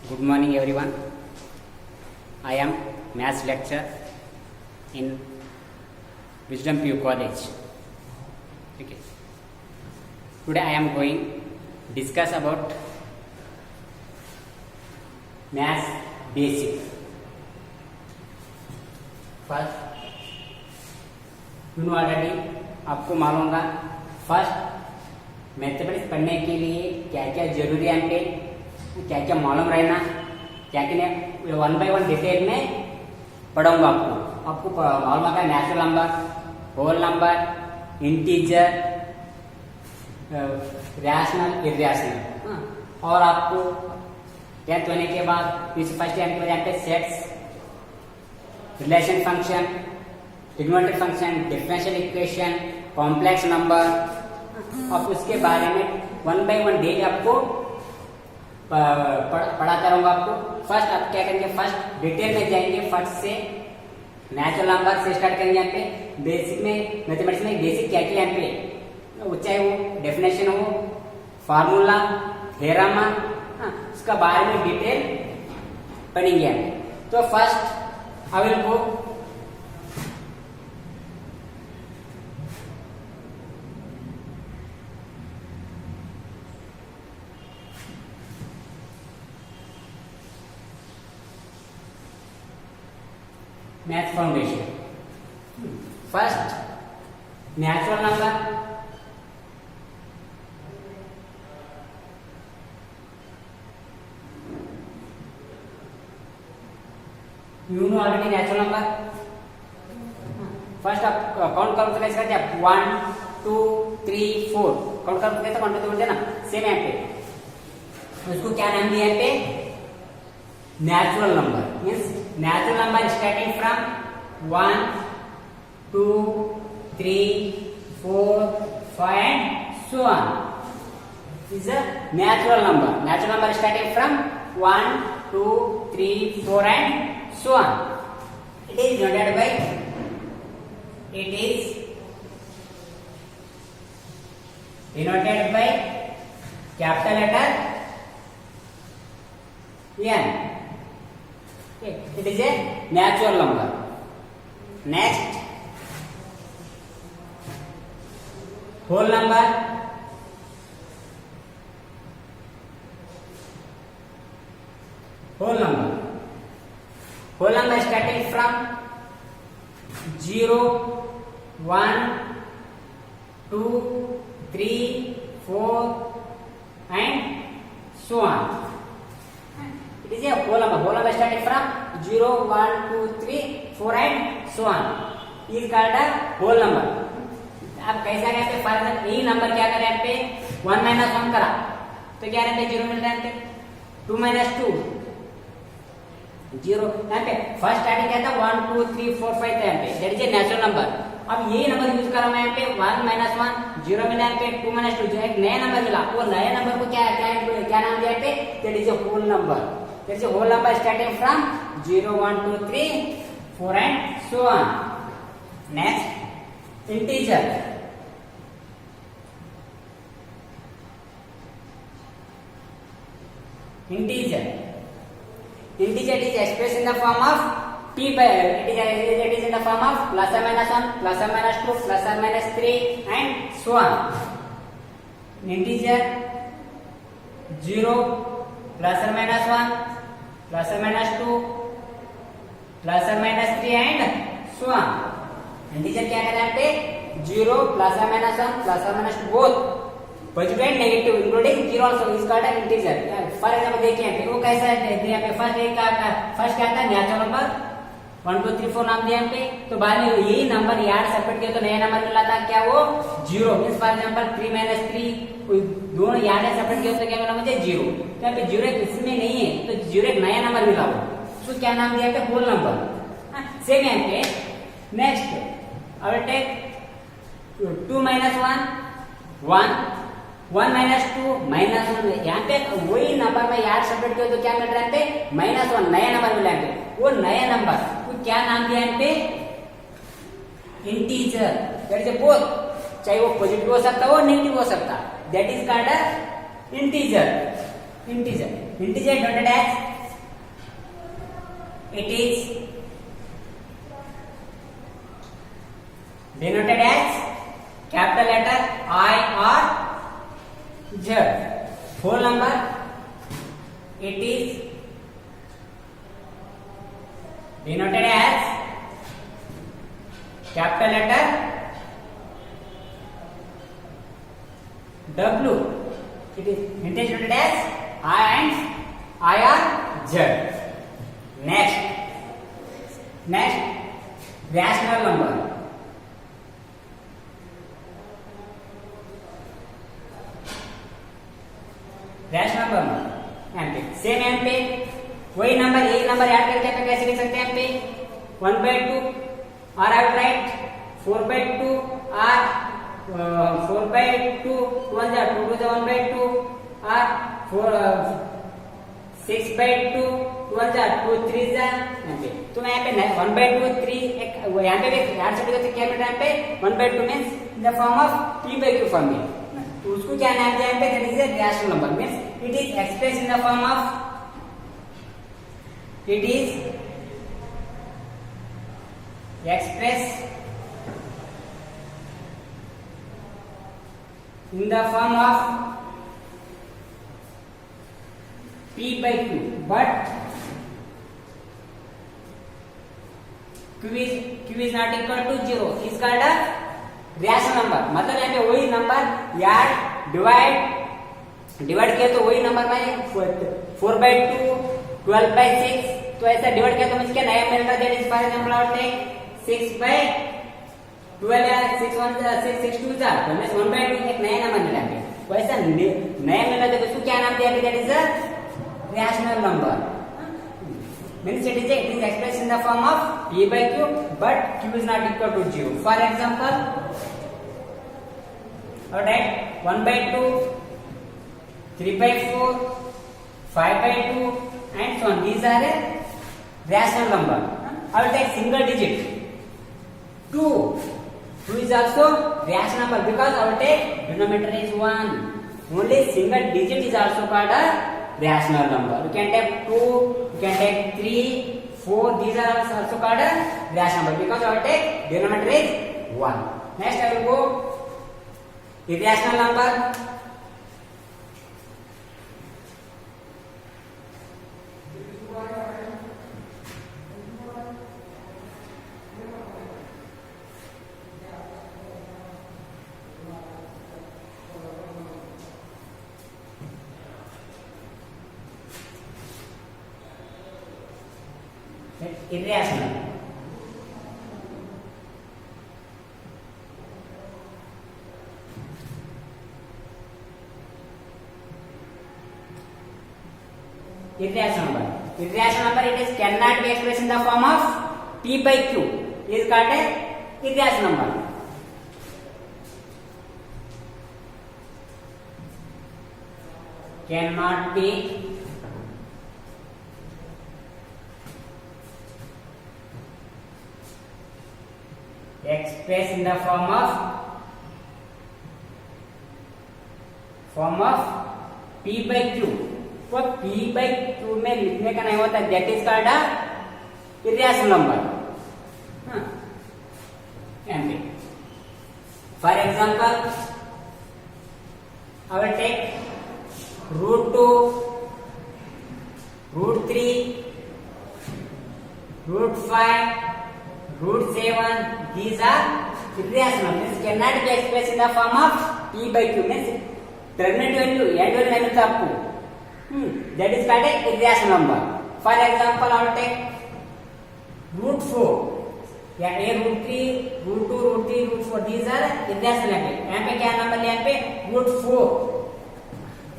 Good morning everyone. I am maths lecturer in Wisdom PU College. Okay. Today I am going discuss about maths basic. First, you know already आपको मालूम होगा first mathematics पढ़ने के लिए क्या क्या जरूरी है पे क्या क्या मालूम रहना क्या क्या वन बाय वन डिटेल में पढ़ाऊंगा आपको मालूम होगा natural number, whole number, integer, rational, irrational और आपको 10th होने के बाद फर्स्ट ईयर में जाते sets, relation function, trigonometric function, differential equation, complex number. अब उसके बारे में वन बाय वन डेली आपको पढ़ाता रहूंगा आपको। फर्स्ट आप क्या करेंगे, फर्स्ट डिटेल में जाएंगे, फर्स्ट से नेचुरल नंबर से स्टार्ट करेंगे। यहाँ पे बेसिक में मैथमेटिक्स में बेसिक क्या क्या यहाँ पे चाहे वो डेफिनेशन हो, फार्मूला, थ्योरम, उसका बारे में डिटेल पढ़ेंगे। तो first I will go math foundation. First natural number, you know already natural number. First आप काउंट करो तो कैसे करते हैं, 1 2 3 4 काउंट करो तो कैसे काउंट करते हैं ना, सेम यहाँ पे उसको क्या नाम दिया यहाँ पे, natural number. Means natural number starting from 1 2 3 4 5 and so on is a natural number. Natural number starting from 1 2 3 4 and so on. It is denoted by capital letter N. Okay. It is a natural number. Next, whole number. Whole number starting from 0 1 2 3 4 and so on. It is a whole number. Whole number starting from 0 1 2 3 4 and so on. It is called a whole number. अब कैसा कहते हैं, for example यही number क्या करें यहाँ पे 1 minus 1 करा तो क्या रहता है, 0 मिलता है। 2 माइनस 2 0। यहाँ पे फर्स्ट स्टार्टिंग क्या था, 1 2 3 4 5 था यहाँ पे, that is a natural number. अब यही नंबर यूज करा मैं यहाँ पे 1 माइनस 1 0 मिला यहाँ पे, 2 माइनस 2 जो एक नया नंबर मिला, वो नए नंबर को क्या नाम दिया यहाँ पे, that is a whole number. That is a whole number starting from 0 1 2 3 4 and so on. Next, integer. Integer is expressed in the form of p by it is in the form of plus or minus 1, plus or minus 2, plus or minus 3 and so on. Integer 0 plus or minus 1 plus or minus 2 plus or minus 3 and so on. Integer क्या करना है पे, 0 plus or minus 1 plus or minus 2 both positive and negative including 0 also is called an integer. For example देखिए यहाँ पे वो कैसा है, यहाँ पे फर्स्ट क्या था, नेचुरल नंबर 1 2 3 4 नाम दिया यहाँ पे, तो बाद में यही नंबर यार सेपरेट किया तो नया नंबर मिला था क्या, वो 0। मींस फॉर एग्जांपल 3 माइनस 3 दोनों यार सेपरेट किया तो क्या मिला मुझे, 0। तो यहाँ पे 0 इसमें नहीं है तो 0 एक नया नंबर मिला वो, तो क्या नाम दिया पे, होल नंबर। सेम यहाँ पे next I will take 2 minus 1 1 1 minus 2 minus 1, यहाँ पे वही नंबर में यार सेपरेट किया तो क्या मिल रहा है, -1 नया नंबर मिला है। वो नया नंबर को क्या नाम दिया यहाँ पे, इंटीजर। दैट इज बोथ, चाहे वो पॉजिटिव हो सकता हो नेगेटिव हो सकता, that is called integer. Integer denoted as it is denoted as capital letter I or Z. Whole number, it is denoted as capital letter W. It is denoted as I and I or Z. Next, rational number. Rational number यहाँ पे same यहाँ पे वही number एक number add करके आप कैसे लिख सकते हैं यहाँ पे 1/2 और आई वुड राइट 4/2 और 4/2 1 जा 2 to the 1/2 और 6/2 1 जा 2 3 जा यहाँ पे तो मैं यहाँ पे 1/2 3 एक यहाँ पे भी यार से क्या मिल रहा है यहाँ पे 1/2 means in the form of p/q form में तो उसको क्या नाम दिया यहाँ पे that is a rational number means it is expressed in the form of it is expressed in the form of p/q but q is not equal to 0 is called a rational number मतलब यहाँ पे वही number यार divide किया तो वही number में 4/2 12/6 तो ऐसा डिवाइड किया तो मुझे क्या नया मिल रहा है that is for example out take 6/12 या 6 1 6 6 2 जा तो मैं 1/2 एक नया नंबर मिला है वैसा नया मिला तो उसको क्या नाम दिया that is a rational number means it is expressed in the form of p/q but q is not equal to 0 for example alright 1/2 3/4 5/2 and so on. These are a rational number. I will take single digit. 2 is also rational number because I will take denominator is 1. Only single digit is also called a rational number. You can take 2, you can take 3, 4. These are also called a rational number because I will take denominator is 1. Next I will go irrational number. Irrational. Irrational number. Irrational number it is cannot be expressed in the form of p/q. It is called a irrational number. Cannot be expressed in the form of p/q. तो p/q में लिखने का नहीं होता that is called a irrational number. For example, I will take √2, √3, √5, √7. These are irrational. This cannot be expressed in the form of p/q. Means terminative value, end value नहीं मिलता आपको. That is called a irrational number. For example, I will take √4 या √3, √2, √3, √4. These are irrational number. यहाँ पे क्या number लिया यहाँ पे √4.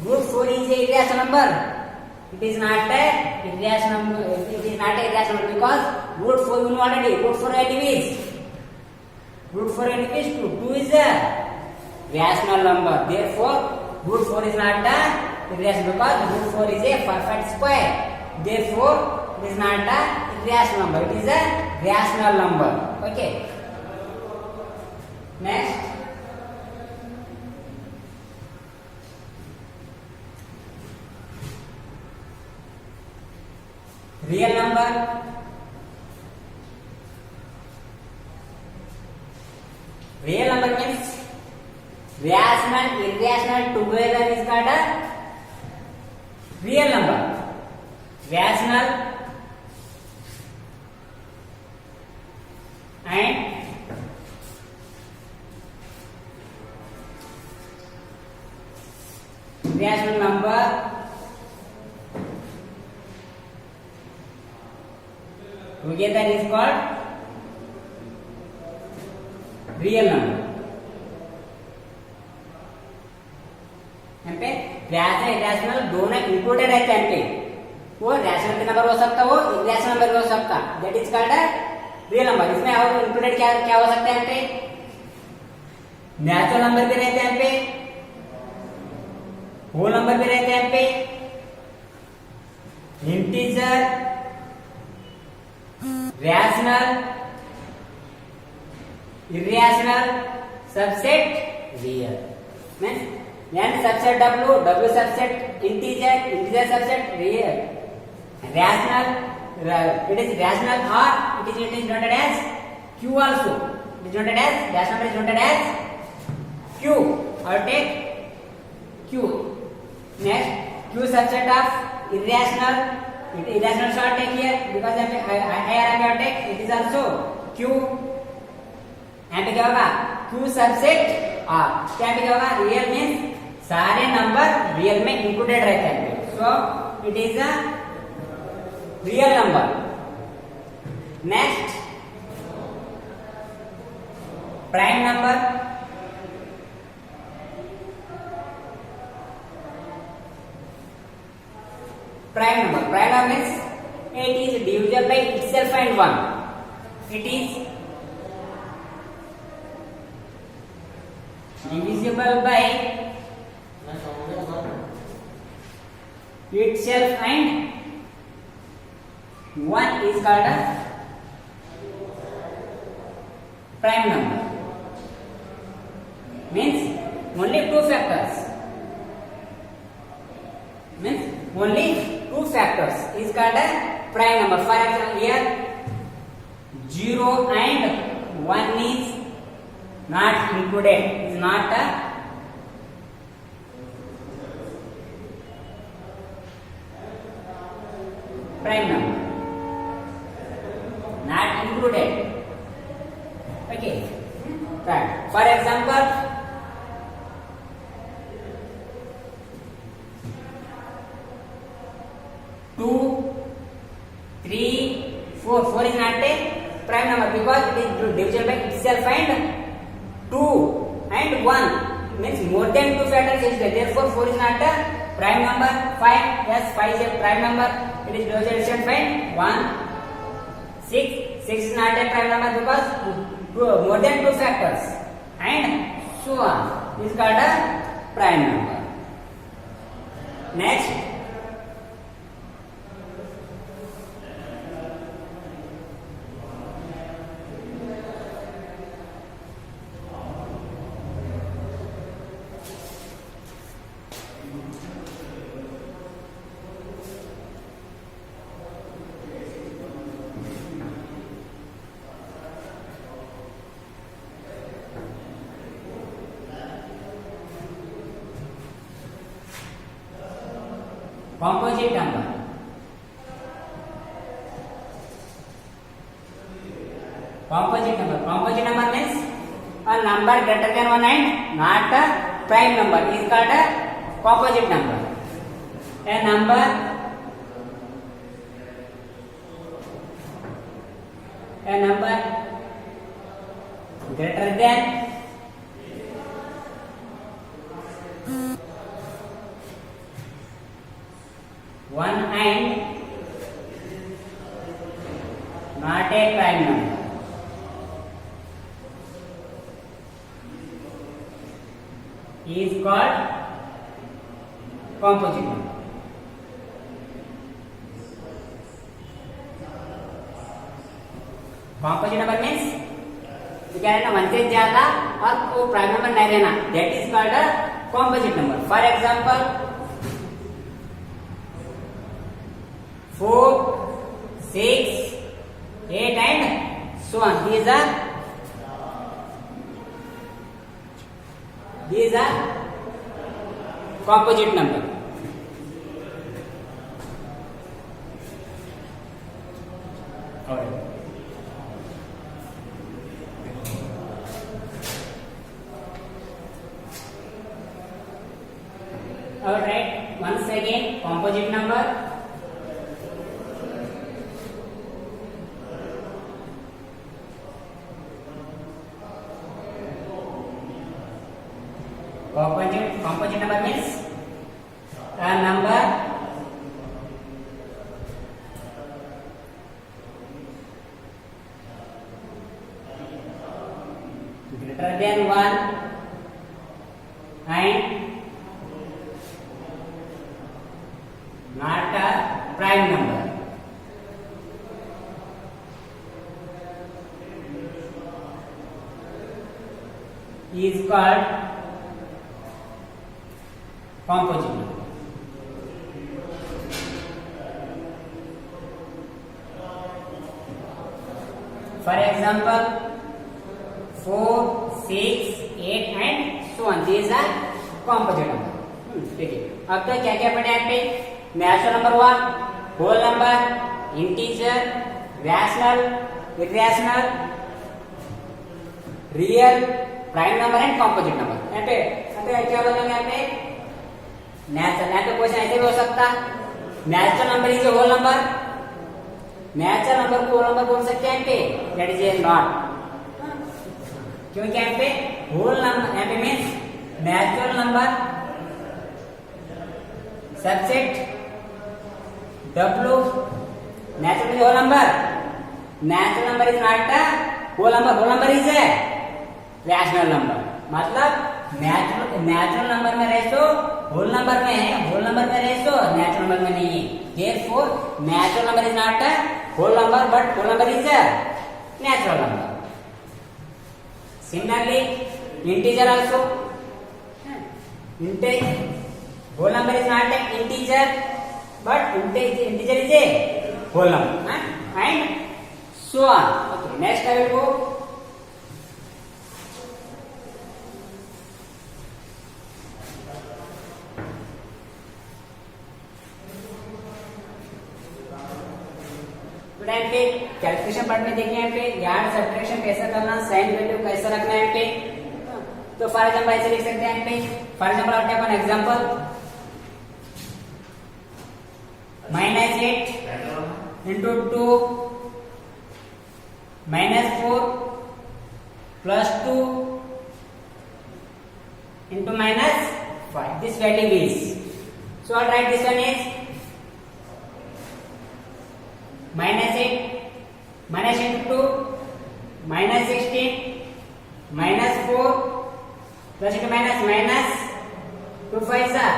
√4 is a irrational number. It is not a irrational number. It is not a irrational number because √4 you know already. √4 is √4 2 is a rational number. Therefore, √4 is not a irrational because √4 is a perfect square. Therefore, it is not a irrational number. It is a rational number. Okay. Next. Real number. rational, irrational together is called a real number. Rational and rational number together is called real number. यहाँ पे rational irrational दोनों included है यहाँ पे, वो rational number हो सकता, वो इरेशनल नंबर हो सकता, that is called real number. इसमें और इंक्लूडेड क्या क्या हो सकता है? यहाँ पे नेचुरल नंबर भी रहते हैं, यहाँ पे होल नंबर भी रहते हैं, यहाँ पे integer, rational, irrational, subset, real. Means then subset w, w subset integer, integer subset real. Rational, it is rational or it is noted as q also. It is noted as rational number is noted as q, or take q. Next, q subset of irrational. Irrational shall take here because I have take it is also q. यहाँ पे क्या होगा? q subset r. क्या पे क्या होगा? Real means सारे number real में इंक्लूडेड रहते हैं, so it is a real number. Next, prime number. Prime number means it is divisible by itself and 1. It is divisible by itself and 1 is called a prime number. Means only two factors. Means only two factors is called a prime number. For example, here 0 and 1 is not included, is not a prime number, not included. Okay, right. For example, 2, 3, 4. 4 is not a prime number because it is divisible by itself and 2 and 1, means more than two factors is there. Therefore 4 is not a prime number. 5, yes, 5 is a prime number. It is divisible by 1. 6 is not a prime number because more than two factors, and so on. This is called a prime number. Next, composite number. Composite number means a number greater than 1 and not a prime number is called a composite number. A number greater than 1 and not a prime number is called composite number. Composite number means क्या रहना, 1 से ज्यादा और वो prime number नहीं रहना, that is called a composite number. For example, 4, 6, 8 and so on. These are composite number. Alright, once again, composite number. Composite number means a number greater than 1 and not a prime number. Is called composite number. For example, 4, 6, 8 and so on. These are composite number. ठीक है. अब तो क्या क्या पढ़े यहाँ पे? Natural number हुआ, whole number, integer, rational, irrational, real, prime number and composite number. यहाँ पे क्या बोलेंगे यहाँ पे? नेचुरल. यहाँ पे क्वेश्चन ऐसे भी हो सकता, natural number is whole number. Natural number को होल नंबर बोल सकते हैं यहाँ पे, दैट इज ए नॉट. क्योंकि यहाँ पे होल नंबर, यहाँ पे means natural number subset W, natural is whole number. Natural number is not a whole number. Whole number is a rational number. मतलब natural number में रेशो whole number में है, whole number में ratio natural number में नहीं है. Therefore, natural number is not a whole number, but whole number is a natural number. Similarly, integer also. Whole number is not an integer, but integer is a whole number, and so on. Okay, next I will go. Time पे calculation part में देखिए, यहाँ पे yard subtraction कैसे करना, sine value कैसे रखना है यहाँ पे. तो फॉर एग्जांपल ऐसे लिख सकते हैं यहाँ पे. फॉर एग्जांपल आपने अपन example -8 into 2 -4 plus 2 into -5. This value is, so I'll write this one is -8 minus into 2 -16 -4 plus into minus 2 5s are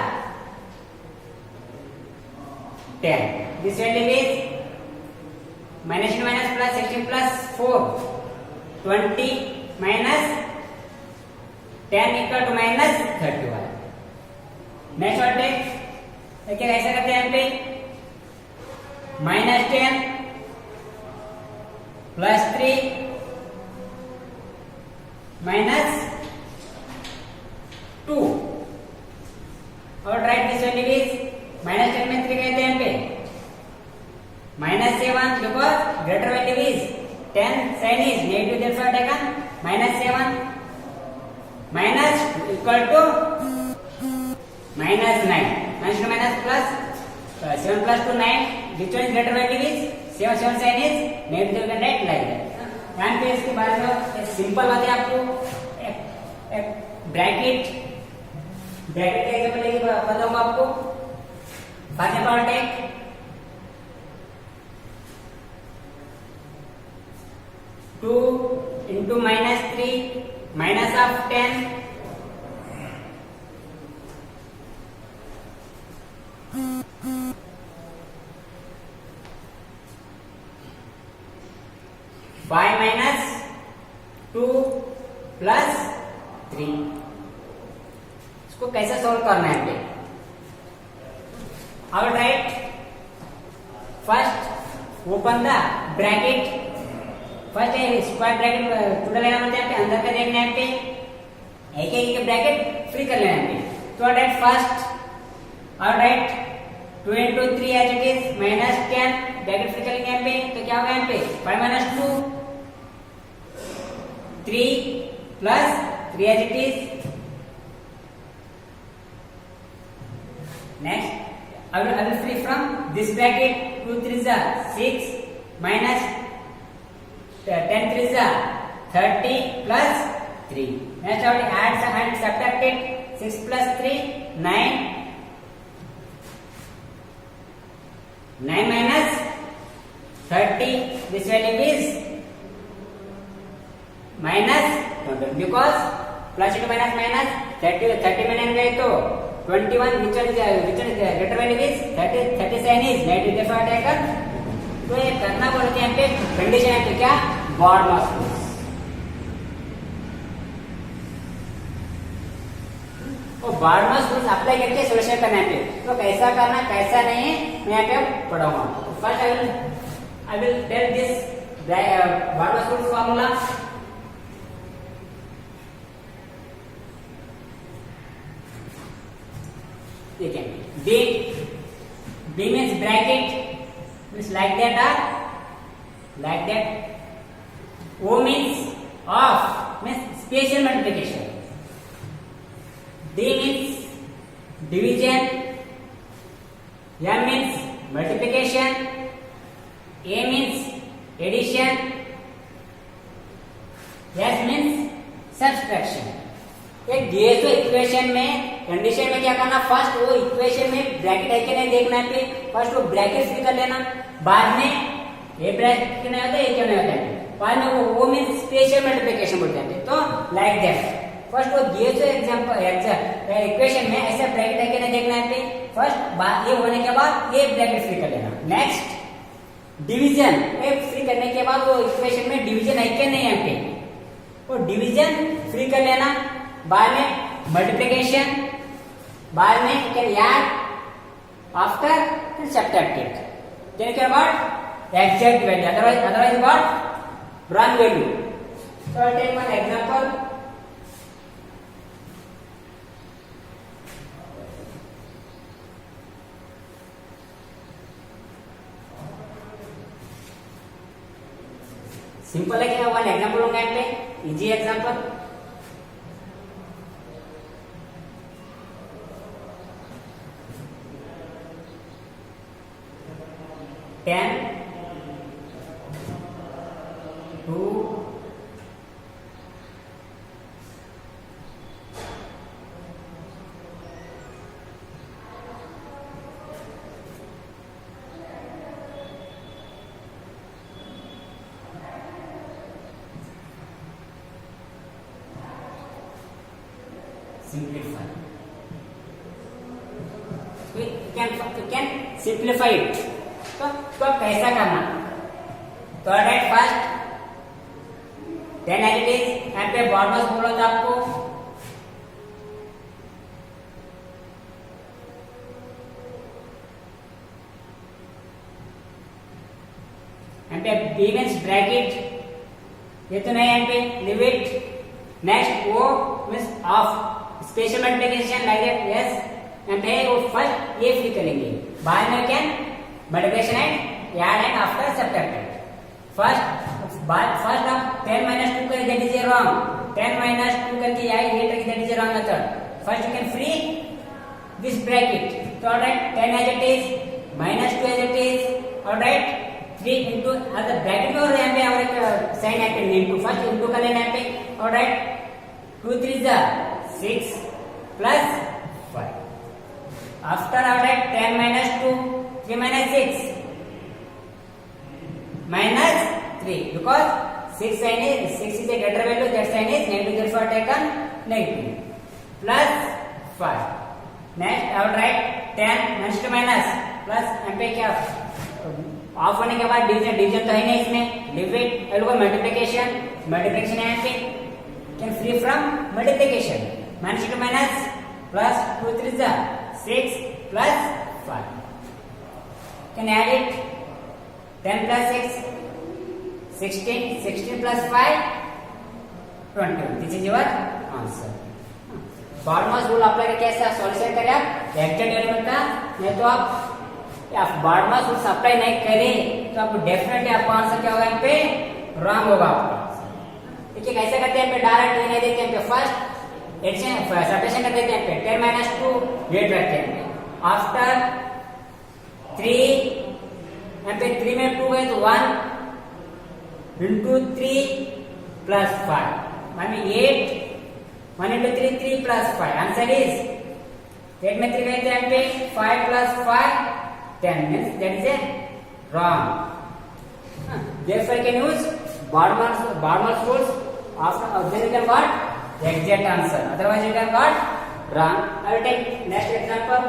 10. This value is minus into minus plus 16 plus 4 20 minus 10 equal to minus 31. Next और take देखिए ऐसा करते हैं यहाँ पे -10 plus 3 minus 2. और right this value is -10 में 3 कहते हैं यहाँ पे -7 because greater value is 10 sign is negative, therefore taken -7 minus equal to -9. minus to minus plus 7 plus 2 9. Which one is greater value is 7 7 sign is negative, can write like that. यहाँ पे इसके बारे में सिंपल बात है, आपको bracket का example लेके बताऊंगा आपको. For example take 2 into -3 minus of 10 5 minus 2 plus 3. इसको कैसे सॉल्व करना है पे? I will write first open the bracket. First square bracket total लेना मतलब यहाँ पे अंदर का देखना है पे, एक ब्रैकेट फ्री कर लेना है पे. तो डेट first alright 2 into 3 as it is minus 10 bracket फिर करेंगे यहाँ पे तो क्या होगा यहाँ पे 5 minus 2 3 plus 3 as it is next I will free from this bracket 2 3s are 6 minus 10 3s are 30 plus 3 next I will add and subtract it 6 plus 3 9 9 minus 30 this value is minus because plus into minus minus 30 minus गए तो 21 which one greater value is 37 is negative therefore taken तो ये करना बोलते हैं यहाँ पे condition है तो क्या Born's rules और Born's rules अप्लाई करके सॉल्यूशन करना है तो कैसा करना कैसा नहीं मैं यहाँ पे पढ़ाऊंगा first I will tell this Born's rules formula B means bracket means like that or like that O means of means spatial multiplication D means division M means multiplication A means addition S means subtraction एक दिए तो equation में condition में क्या करना first वो equation में bracket है कि नहीं देखना है फर्स्ट वो ब्रैकेट भी कर लेना बाद में ये ब्रैकेट नहीं होता ये क्यों नहीं होता बाद में वो मींस स्पेशल मल्टीप्लिकेशन बोलते हैं तो लाइक दैट फर्स्ट वो दिए तो एग्जांपल इक्वेशन में ऐसा ब्रैकेट है कि नहीं देखना है फर्स्ट ये होने के बाद ये ब्रैकेट फ्री कर लेना नेक्स्ट डिवीजन ये फ्री करने के बाद वो इक्वेशन में डिवीजन है कि नहीं है वो डिवीजन फ्री कर लेना बाद में मल्टीप्लिकेशन बाद में can add after subtracted then क्या what exact value otherwise what wrong value so I'll take one example simple है क्या वन एग्जांपल होगा यहाँ पे easy example Ten, 2, simplify. You can simplify it. तो कैसा करना तो right first 10 as it is यहाँ पे Born's बोला था आपको यहाँ पे B means ब्रैकेट ये तो नहीं यहाँ पे leave it next O means of special multiplication like that yes यहाँ पे वो फर्स्ट ये फ्री करेंगे बाद में क्या multiplication and add and after subtracted first of 10 minus 2 करें that is a wrong 10 minus 2 करके ये trick that is a wrong method first you can free this bracket so alright 10 as it is minus 2 as it is alright 3 into other bracket में और यहाँ पे हमारे sign यहाँ पे into first into कर लेना यहाँ पे alright 2 3s are 6 plus 5 after alright 10 minus 2 3 minus 6 minus 3 because 6 sign is 6 is a greater value that sign is negative therefore taken negative plus 5 next I will write 10 minus to minus plus यहाँ पे क्या of होने के बाद division तो है नहीं इसमें डिविड और मल्टीप्लिकेशन यहाँ पे can free from multiplication minus two minus plus 2 3 6 plus 5 can add it 10 plus 6 16 plus 5 21 this is your answer Born's rule apply करके कैसे सॉल्यूशन करें आप एग्जैक्ट एलिमेंट का, नहीं तो आप बारमास रूल अप्लाई नहीं करें तो आपको डेफिनेटली आपका आंसर क्या होगा यहाँ पे रॉन्ग होगा आपका। देखिए कैसे करते हैं पे डायरेक्ट ये नहीं देते हैं पे फर्स्ट एडिशन सब्ट्रैक्शन कर देते हैं पे 10 minus 2 वेट रखते हैं आफ्टर 3 यहाँ पे 3 में 2 है तो 1 into 3 plus 5 I mean 8 1 into 3 3 plus 5 answer is 8 में 3 गए थे यहाँ पे 5 plus 5 10 means that is a wrong. Therefore you can use Bartolomew's rules after then you can got exact answer, otherwise you can got wrong. I will take next example.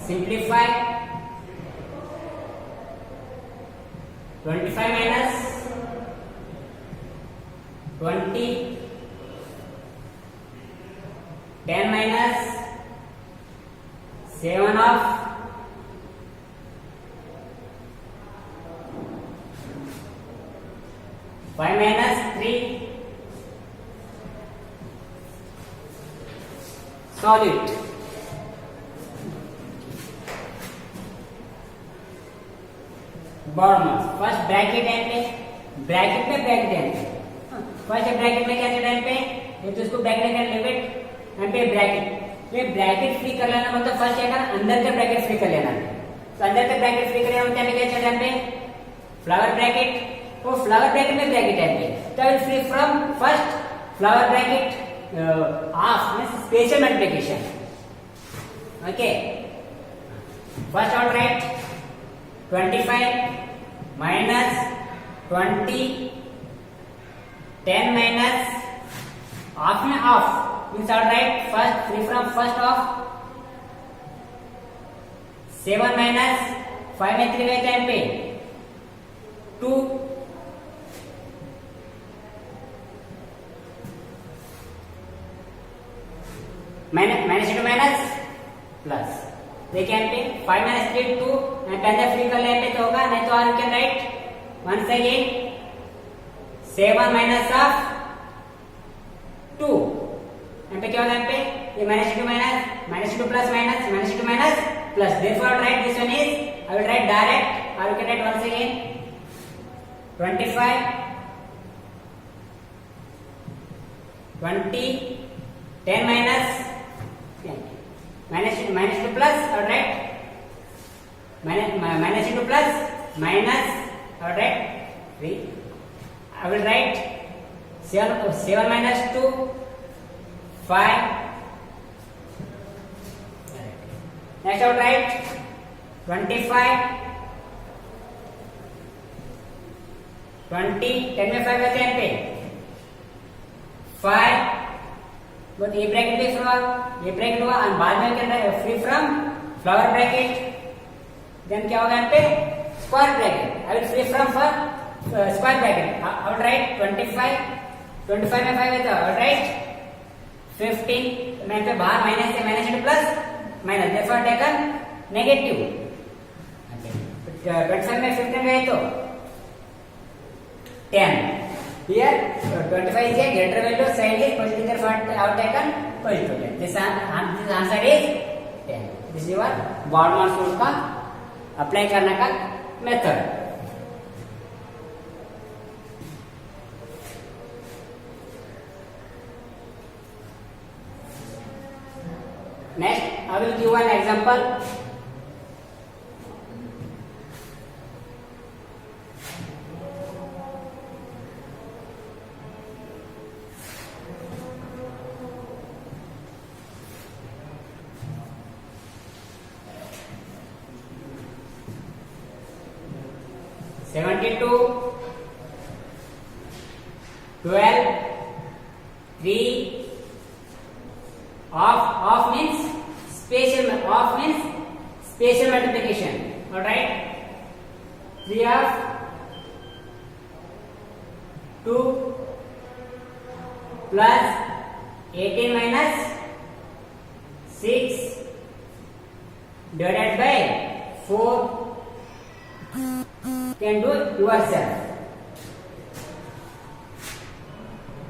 Simplify 25 minus 20 10 minus 7 of 5 minus 3 solve it. बॉर्मर्स first bracket and पे bracket में bracket and first bracket में क्या time पे ये तो इसको bracket का लिमिट एंड पे ब्रैकेट ये ब्रैकेट फ्री कर लेना मतलब फर्स्ट क्या करना अंदर का ब्रैकेट फ्री कर लेना तो अंदर का ब्रैकेट फ्री कर लेना मतलब क्या टाइम पे फ्लावर ब्रैकेट वो फ्लावर ब्रैकेट में ब्रैकेट है पे तो I free from first flower bracket of means special multiplication okay first all right 25 minus 20 10 minus half में half means all right first free from first of 7 minus 5 में 3 गए time पे 2 minus minus plus देखिए यहाँ पे 5 minus 3 2 अंदर free कर लेने तो होगा नहीं तो और can write once again 7 minus of 2 यहाँ पे क्या होगा यहाँ पे ये minus 2 plus minus plus therefore I will write this one is I will write direct or you can write once again 25 20 10 minus 2 plus all right minus 2 plus minus all right 3 I will write 7 minus 2 5 next I will write 25 20 10 में 5 बचे हैं पे 5 but ये bracket भी हुआ और बाद में क्या है free from flower bracket then क्या होगा यहाँ पे square bracket I will free from for square bracket I will write 25 में 5 है तो आई विल राइट 15 मैं पे बाहर माइनस से minus plus minus therefore taken negative 25 में 15 गए तो 10 here 25 is a greater value side is positive therefore I have taken positive this answer is 10 this is your Bartolomew's rule का अप्लाई करने का method next I will give one example (72) 12 3 of means spatial multiplication all right 3 of 2 plus 18 minus 6 divided by 4. Can do yourself.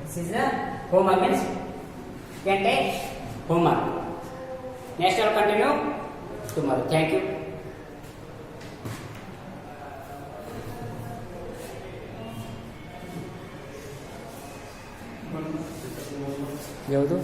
This is the homework, means can take homework. Next I will continue tomorrow. Thank you. ಯಾವುದು